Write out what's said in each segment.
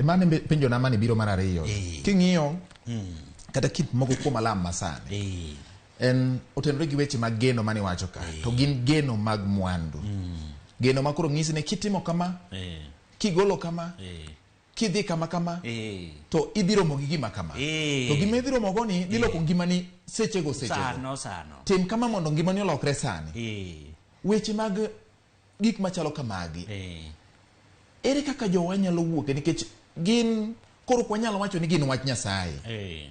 mane penjo na mane biro mar ariyo king'iyo kata kit moko kuom alam masani en otenore gi weche mag geno mane wacho ka to gin geno mag mwandu geno makoro ng'isi ne kitimo kama kigolo kama kidhi kama kama to idhiro mogi gima kama to gima idhiro mogoni diloko ngimani sechego sano tim kama mondo ngimani olokre sani weche mag gik machalo kamagi ere kaka jowa nyalo wuok nikech gin koro kwa nyalo wacho ni gin wach Nyasaye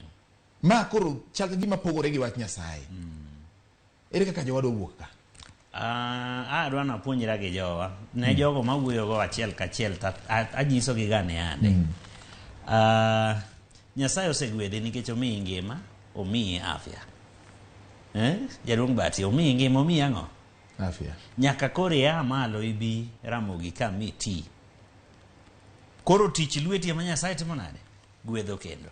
ma koro chal ka gima pogore gi wach Nyasaye ere kaka jowa do wuok ka adwa na puonjra gi jowa ne jogo mawuoyo go achiel kachiel anyiso gi gane ande Nyasaye osegwedhe nikech omiyi ngima omiyi afya jaduong' Bati omiyi ngima omiyi ang'o afya nyaka koro ya malo ibi ramogi kami ti koro tich lweti ma Nyasaye timo nade gwedho kendo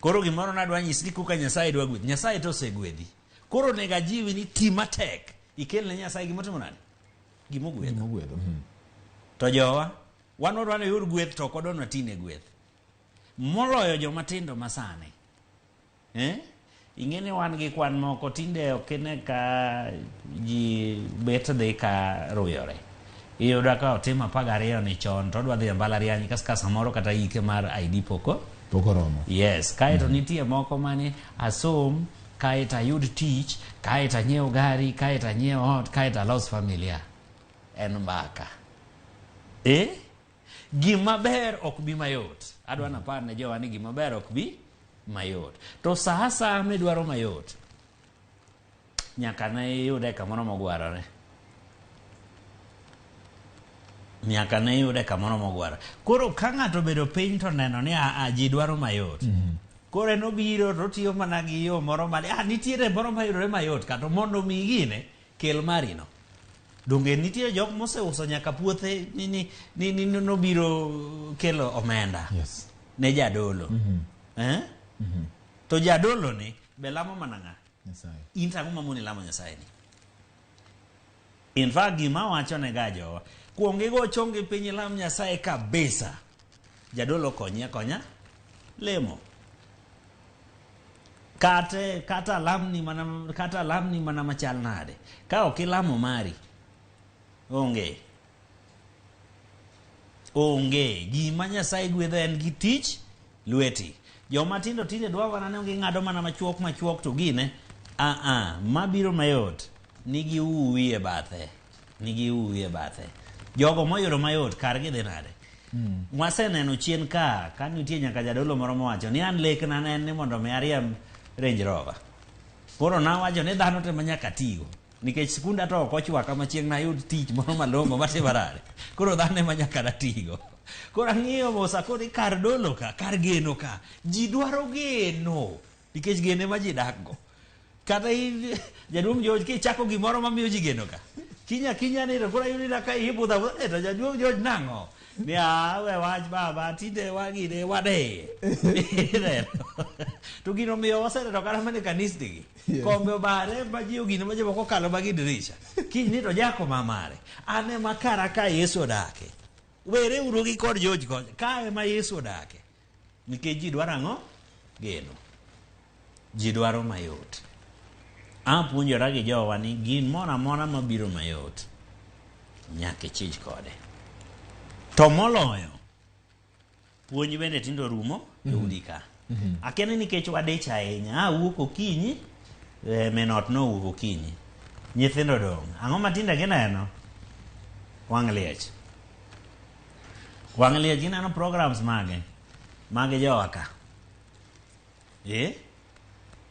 koro gimoro nadwa nyisi kuka Nyasaye dwa gwedhi Nyasaye to osegwedhi koro nega jiwi ni ti matek ikelne Nyasaye gimotimo nade gimogwedho to jowa wan odwane yor gweth to kodonwa tine gweth moloyo joma tindo masane ing'eni wan gi kwan moko tinde okene ka ji bet dhi ka ruyore iyudo ka otimo 12 ni chon to odwa dhi mbalariany ka samoro kata ike mar ID poko romo yes kaeto nitie moko mane asom kaeto ayud tich kaeto anyiew gari kaeto anyiew ot kaeto alos familia en mbaka gima ber ok bi mayot adwa na par ne jowa ni gima ber ok bi mayot to saa medwaro mayot nyaka ne yude kamoro mogwarore koro ka ng'ato bedo piny to neno ni ji dwaro mayot koro nobiro to tiyo mana gi yo moro mane nitiere moro mayudore mayot kato mondo mi gine kel marino donge nitiere jok moseuso nyaka puothe ni nobiro kelo omenda ne jadolo to jadolo ni be lamo mana ng'a Nyasaye in tango mamoni lamo Nyasaye ni in fact gima wacho ne ga jowa kuonge go chonge piny lam Nyasaye kabisa jadolo konya lemo kata lamni mana machal nade ka ok ilamo mari onge gima Nyasaye gwedho en gi tich lweti joma tindo tinde dwa wana ne onge ng'ado mana machuok to gine mabiro mayot nigi uwi e bathe jogo moyudo mayot kargi dhi nade waseneno chien ka nitie nyaka jadolo moro mowacho ni an lekna ne en ni mondo mi ariemb Range Rover koro nawacho ni dhano te manyaka tigo nikech sikunda to ok ochwaka machieng' na yud tich moro malongo matibarare koro dhano manyaka natigo koro ang'iyo mosa kodi kar dolo ka kar geno ka ji dwaro geno nikech gene ma ji dakgo kata jaduong' George kichako gimoro mamiyo ji geno ka kinya ni koro yudi na ka ibudha to jaduong' George nang'o ni we wach baba tinde wagine wade to gino miyo waseneno kata mane kanisni kombe bare majiwo gino ma jomoko kalo magi dirisha kiny to jako mamare ane makara ka Yesu odake were uru gi kod George ka ema Yesu odake nikech ji dwaro ang'o geno ji dwaro mayot apuonjora gi jowa ni gin mora mabiro mayot nyaka chich kode to moloyo puonj bende tindo rumo udi ka akene nikech wadich ahinya wuok okinyi menot no wuok okinyi nyithindo dong' ang'o matinda gineno wang' liech gineno programs mage jowa ka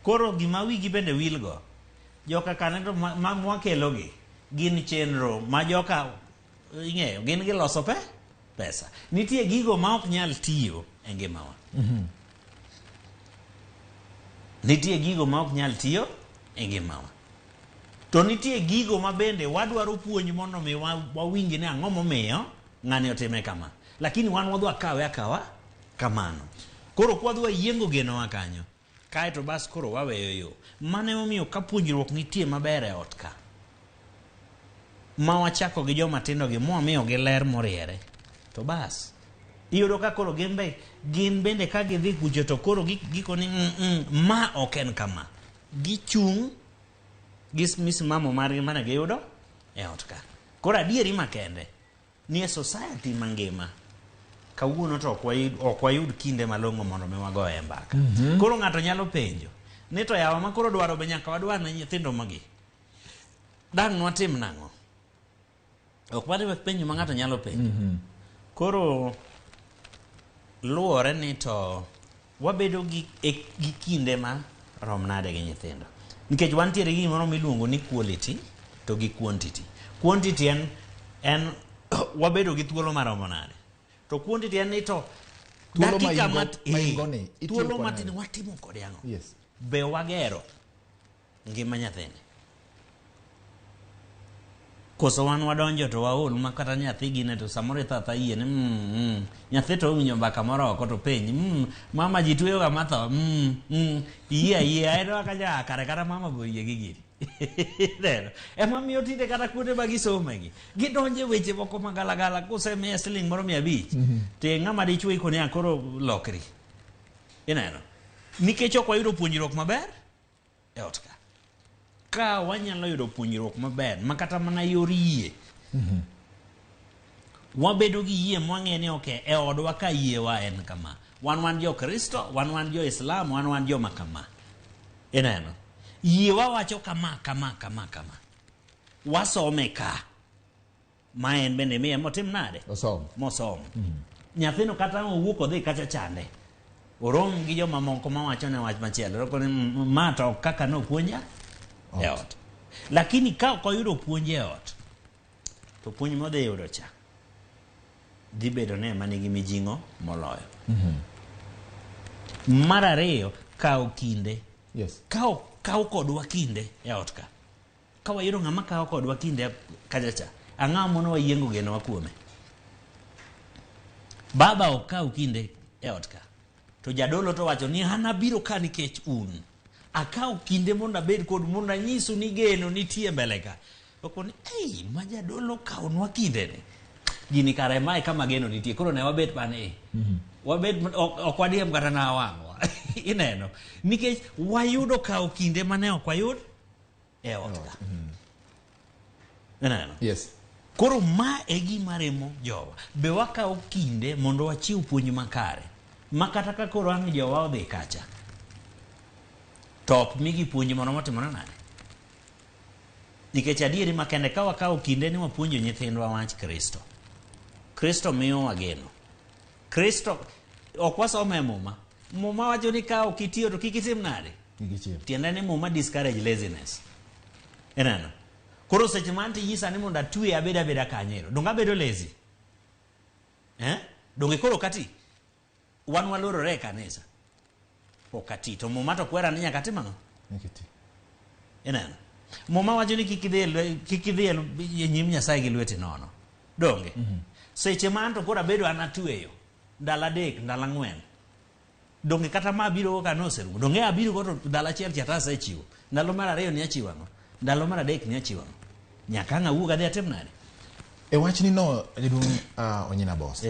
koro gima wigi bende wilgo joka kanendo mwakelogi gin chenro ma joka ing'eyo gin giloso pesa nitie gigo ma ok nyal tiyo e ngimawa to nitie gigo ma bende wadwaro puonj mondo mi wawinj ni ang'o momiyo ng'ani otime kama lakini wan wadwa kawe akawa kamano koro kwadwa yiengo genowa kanyo kaeto bas koro waweyo yo mane momiyo ka puonjruok nitie maber e ot ka ma wachako gi joma tindo gi momiyo gi ler moriere to bas iyudo ka koro gin bende ka gidhi kucho to koro giko ni ma ok en kama, gichung' gi misimamo margi mane giyudo e ot ka. Koro adieri makende ni e society mangima kawuono to ok wayud kinde malong'o mondo mi wagoye mbaka. Koro ng'ato nyalo penjo ni to yawa ma koro dwaro be nyaka wadwar ne nyithindo magi dang' nwatim nang'o? Ok wadhi penjo ma ng'ato nyalo penjo. Koro luwore ni to wabedo gi kinde ma rom nade gi nyithindo, nikech wantiere gi gimoro miluongo ni quality to gi quantity. Quantity en wabedo gi thuolo maromo nade, to quantity en ni to dakika thuolo matin watimo kode ang'o. Yes. Be wagero ngima nyathini, koso wan wadonjo to waol ma kata nyathi gine to samoro thatha yie ni nyathi to owinjo mbaka moro oko to penji mama ji tweyo ga matho yie aedo kaja kare kata mama bo yie gigiri neno ema miyo tinde kata kuonde ma gisomegi gidonje weche moko magalagala kusemiye siling moro 500 te ng'ama dichwo ikoni akoro lokri ineno, nikech ok wayudo puonjruok maber e ot ka wanyalo yudo puonjruok maber makata mana yor yie. Wabedo gi yie mwang'e ni ok e odwa ka yiewa en kama, wan jo Kristo, wan jo Islam, wan jo makama, ineno yiewa wacho kama wasome ka ma en bende miye motim nade mosom. Nyathino kata owuok odhi kacha chande orom gi joma moko mawacho ne wach machielo to ma to kaka nopuonja e ot. Lakini ka ok oyudo puonj e ot to puonj modhi yudo cha dhi bedo ne manigi mijing'o moloyo. Mar ariyo, kawo kinde. Yes. Kawo kodwa kinde e ot ka wayudo ng'ama kawo kodwa kinde kachacha, ang'ama mono wayiengo geno wa kuome. Baba ok kawo kinde e ot to jadolo to wacho ni an abiro ka nikech un, akawo kinde mondo abed kod mondo anyisu ni geno nitie mbele ka. Okoni ma jadolo kawonwa kinde ne gini kare mae kama geno nitie, koro ne wabed bane wabed ok wadiem kata na wang'wa ineno, nikech wayudo kawo kinde mane ok wayud e ot ka. Ineno. Yes. Koro ma e gima remo jowa, be wakawo kinde mondo wachiw puonj makare makata ka koro ang' jowa odhi kacha to ok migi puonj moro motimore nade. Nikech adieri makende ka wakawo kinde ni wapuonjo nyithindwa wach Kristo miyo wageno. Kristo ok wasome muma wacho ni ka ok itiyo to kik itim nade, tiende ni muma discourage laziness. Enano. Koro seche man tinyisa ni mondo atwe abeda kanyero, donga bedo lazy donge koro kati wan walorore e kanisa okati to muma to kwera ni nyaka timano enano. Muma wacho ni kik idhi e nyim Nyasaye gi lweti nono donge. Seche man to koro abedo an atweyo ndalo 3 ndalo 4 donge kata ma biro ka noserumo, donge abiro go to ndalo achiel cha tasa chiwo, ndalo mar 2 ni achiwo ang'o, ndalo mar 3 ni achiwo ang'o, nyaka ng'awuoga dhi atim nade e wach ni no jaduong' Onyina Boss.